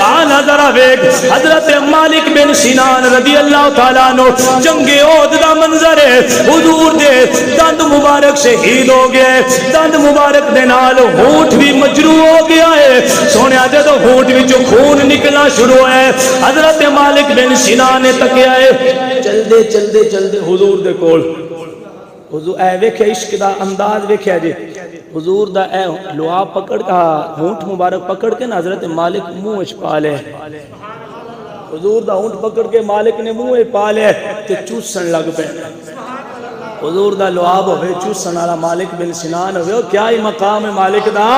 آنا ذرا ویکھ حضرت مالک بن سنان رضی اللہ تعالیٰ عنہ جنگ احد دا منظر ہے، حضور دے دند مبارک شہید ہو گئے، دند مبارک دے نال ہونٹ بھی مجروح ہو گیا ہے، سونیا جدو ہونٹ وچوں خون نکلنا شروع ہے، حضرت مالک بن سنان نے تکیا ہے، چلدے چلدے چلدے حضور دے کول، حضور اے ویکھے عشق دا انداز ویکھیا جی، حضور دا اے لعاب پکڑ کا ہونٹ مبارک پکڑ کے نا حضرت مالک منہ وچ پا لے، حضور دا ہونٹ پکڑ کے مالک نے منہ وچ پا لے تے چوسن لگ پے، حضور دا لعاب ہوئے چوسن والا مالک بن سنان ہوئے، کیا ہی مقام ہے مالک دا،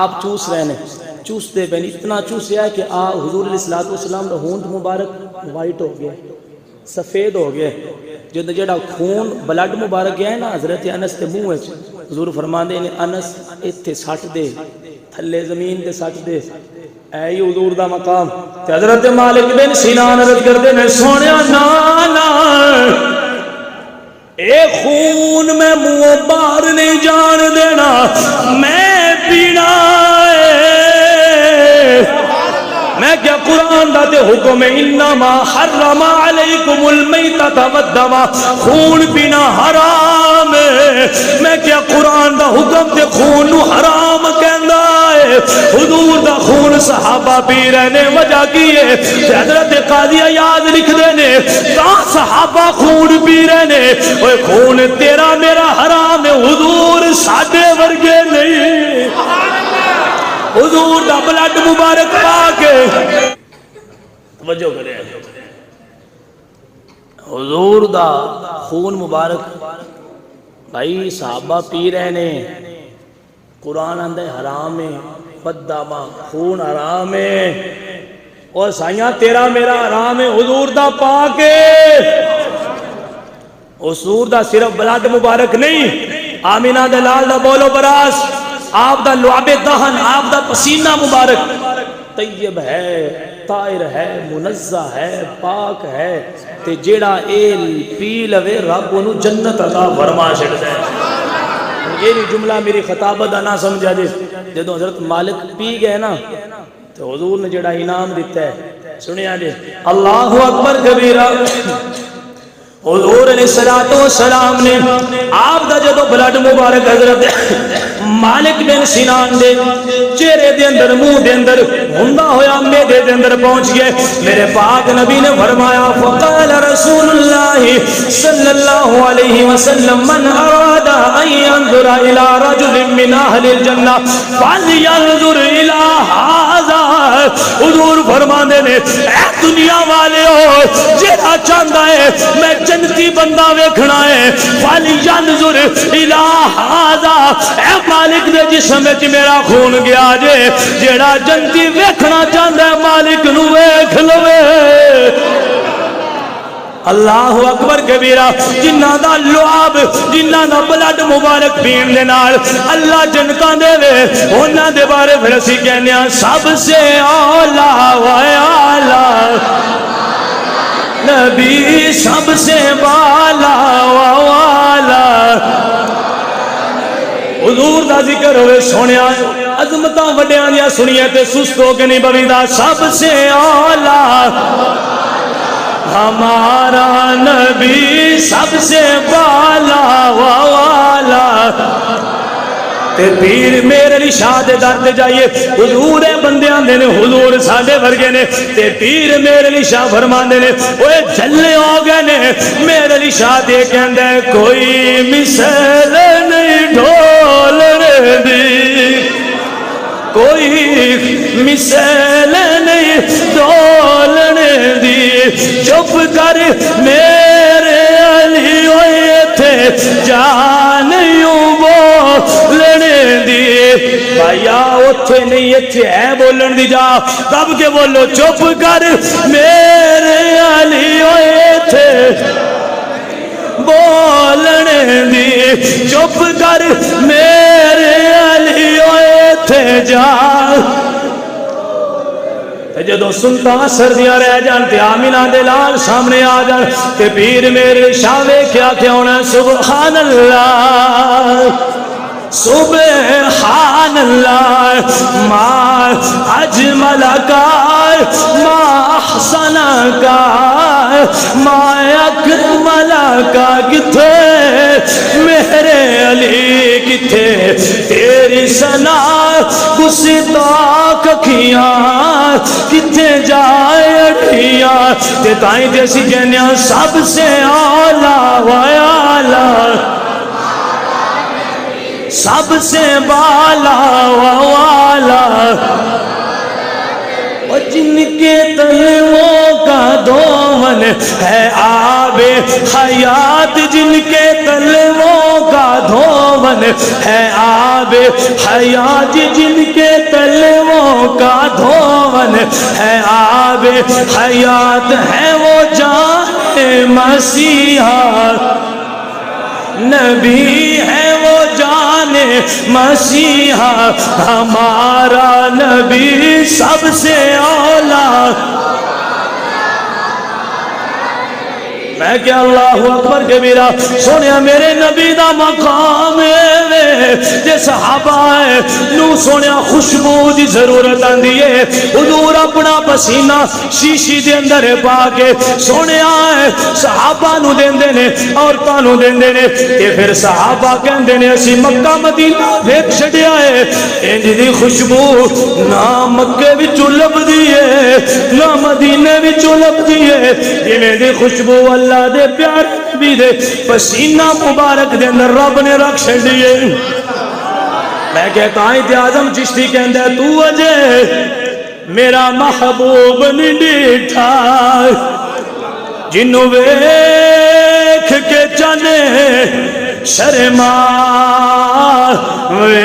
آپ چوس رہے ہیں، چوستے پہ اتنا چوسیا ہے کہ حضور علیہ السلام دا ہونٹ مبارک وائٹ ہو گیا، سفید ہو گیا، جڑا خون بلڈ مبارک گیا ہے نا حضرت انس تے منہ وچ، حضور فرماندے نے انس ایتھے سٹ دے، تھلے زمین تے سٹ دے، اے ہی حضور دا مقام، تے حضرت مالک بن سنان عرض کردے نے سونیا نا اے خون میں منہ باہر نہیں جان دینا، میں پینا میں کیا قرآن دا تے حکم انما حرم علیکم المیتۃ والدم، خون پینا حرام ہے، میں کیا قرآن دا حکم تے خون نو حرام کہندا ہے، حضور دا خون صحابہ پی رہنے وجہ کی ہے، حضرت قاضی عیاض لکھ دینے کہاں صحابہ خون پی رہنے، اوے خون تیرا میرا حرام ہے، حضور ساڈے ورگے نہیں، حضور دا بلڈ مبارک پاک توجہ کرے، حضور دا خون مبارک بھائی صحابہ پی رہے نے، قرآن اندے حرام ہے، بددامہ خون حرام ہے، اور سائیاں تیرا میرا حرام ہے، حضور دا پاک ہے، حضور دا صرف بلڈ مبارک نہیں، آمینہ دے لال دا بولو براس، آپ دا لعاب دہن، آپ دا پسینہ مبارک طیب ہے، طائر ہے، منزہ ہے، پاک ہے، تے جیڑا ایل پی لوے رب انہوں جنت عطا فرما چھڑتا ہے، یہ نہیں جملہ میری خطابت نہ سمجھا جی، جدو حضرت مالک پی گئے نا تو حضور نے جیڑا انعام دیتا ہے، سنیا جی، اللہ اکبر کبیرہ، حضور علیہ السلام نے آپ دا جدو بلڈ مبارک حضرت مالک بن سنان دے چہرے دے اندر منہ دے اندر ہوندا ہویا میدے دے اندر پہنچ گئے، میرے پاک نبی نے فرمایا فقال رسول اللہ صلی اللہ علیہ وسلم من اراد ان ينظر الى رجل من اہل الجنہ فلينظر الى هذا، حضور فرماندے نے اے دنیا والے ہو جہاں چاہندا ہے میں جنتی بندہ ویکھنا ہے، فلینظر الی ھذا، اے مالک دے جسم وچ میرا خون گیا جے، جیڑا جنتی ویکھنا چاہندا ہے مالک نو ویکھ لوے، اللہ اکبر کبیرہ، جنہ دا لعاب جنہ the blood Mubarak pain they نال اللہ جنتاں دے وے، انہاں دے بارے پھر اسی کہنے ہیں سب سے اعلیٰ و اعلیٰ نبی، سب سے بالا و والا، حضور دا ذکر ہوئے سونیا عظمتاں وڈیاں دیا سنیے تے سست ہو کے نہیں بویدہ، سب سے اعلیٰ ہمارا نبی، سب سے بالا و والا، تے پیر میرے علی شاہ دے در تے جائیے، حضور بندیاں دے نے حضور ساڈے ورگے نے، تے پیر میرے علی شاہ فرماندے نے اوے جھلے ہو گئے نے، میرے علی شاہ دے کہندا ہے کوئی مثال نہیں ڈھولنے دی، کوئی مثال نہیں ڈھولنے دی، چپ کر میرے علی ہوئے تھے جان یوں بولنے دی، بھائیا اتھے نہیں اتھے ہے بولن دی، جا دب کے بولو چپ کر میرے علی ہوئے تھے بولنے دی، چپ کر میرے علی ہوئے تھے جا، جدو سلطان سردیاں رہ جان تے آمینہ دے لال سامنے آ جان تے پیر میرے شاہ کیا ہونا سبحان اللہ سبحان اللہ ما اجمل کا ما احسن کا ما اکمل کا کتھے میرے علی کتھے تیری ثنا گستاخ اکھیاں کتھے جائے اڑیاں تے تائیں جیسی کہنیاں سب سے اعلیٰ و اعلیٰ سب سے بالا و والا اور جن کے تلووں کا دامن ہے آب حیات جن کے تلووں کا دامن ہے آب حیات جن کے تلووں کا دامن ہے آب حیات ہے وہ جان مسیحا نبی ہے وہ جان مسیحا ہمارا نبی سب سے اولا میں کہ اللہ اکبر کبیرہ سونیا میرے نبی دا مقام ہے جے صحابہ ہے نو سونیا خوشبو دی ضرورت آندی ہے حضور اپنا پسینہ شیشی دے اندر پا کے سونیا ہے صحابہ نو دیندے نے عورتاں نو دیندے نے تے پھر صحابہ کہندے نے اسی مکہ مدینہ ویکھ چھڈیا ہے انج دی خوشبو نہ مکے وچوں لبدی ہے نہ مدینے وچوں لبدی ہے جویں دی خوشبو اللہ دے پیار بھی دے پسینہ مبارک دے اندر رب نے رکھ چھڈیے میں کہتا ہوں اعظم چشتی کہندا ہے تو اجے میرا محبوب نہیں ڈیٹھا جنوں ویکھ کے چنے شرما اوے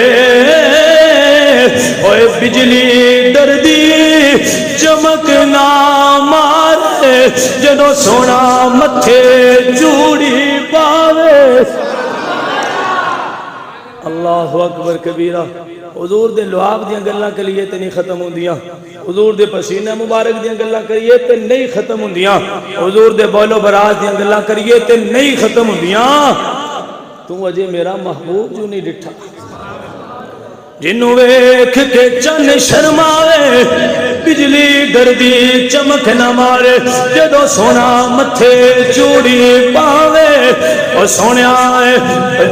بجلی ڈردی چمک نہ مارے جدو سونا متھے چوڑی پاوے اللہ اکبر کبیرہ حضور دے لعاب دیاں گلاں کریے تے نہیں ختم ہوندیاں حضور دے پسینہ مبارک دیاں گلاں کریے تے نہیں ختم ہوندیاں حضور دے بول و براز دیاں گلاں کریے تے نہیں ختم ہوندیاں تو اجے میرا محبوب جو نہیں ڈٹھا جنوں ویکھ کے چن شرماوے بجلی ڈردی چمک نہ مارے جدو سونا متھے چوڑی پاوے او سونیا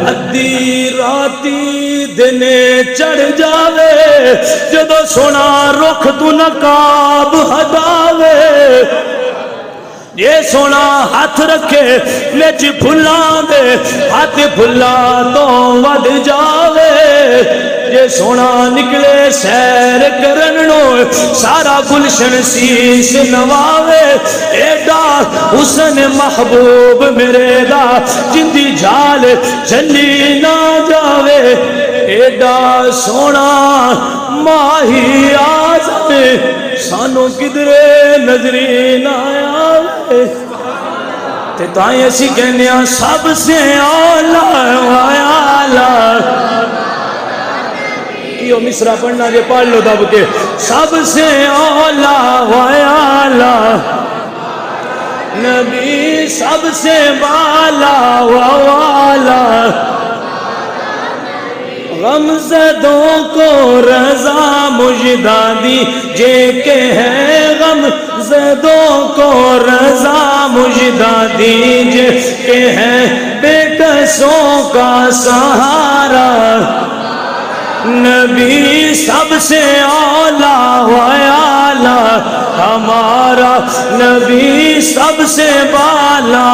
ادھی راتی دنے چڑھ جاوے جدو سونا رخ تو نقاب ہٹاوے یہ سونا ہاتھ رکھے وچ پھلاں دے ہاتھ پھلا تو ود جاوے یہ سونا نکلے سیر کرنو سارا گلشن سیس نواوے ایڈا حسن محبوب میرے دا جندی جھال چلی نہ جاوے ایڈا سونا ماہی آزم سانو کدرے نظری نہ آوے تے تائیں اسی کہنے سب سے اولا وعلا یہ مصرع پڑھنا جے پڑھ لو دب کے سب سے اولا وعلا نبی سب سے بالا ووالا غمزدوں کو رضا مجدہ دیجے کہ ہے غمزدوں کو رضا مجدہ دیجے کہ ہے بے کسوں کا سہارا نبی سب سے اولا وعلا ہمارا نبی سب سے بالا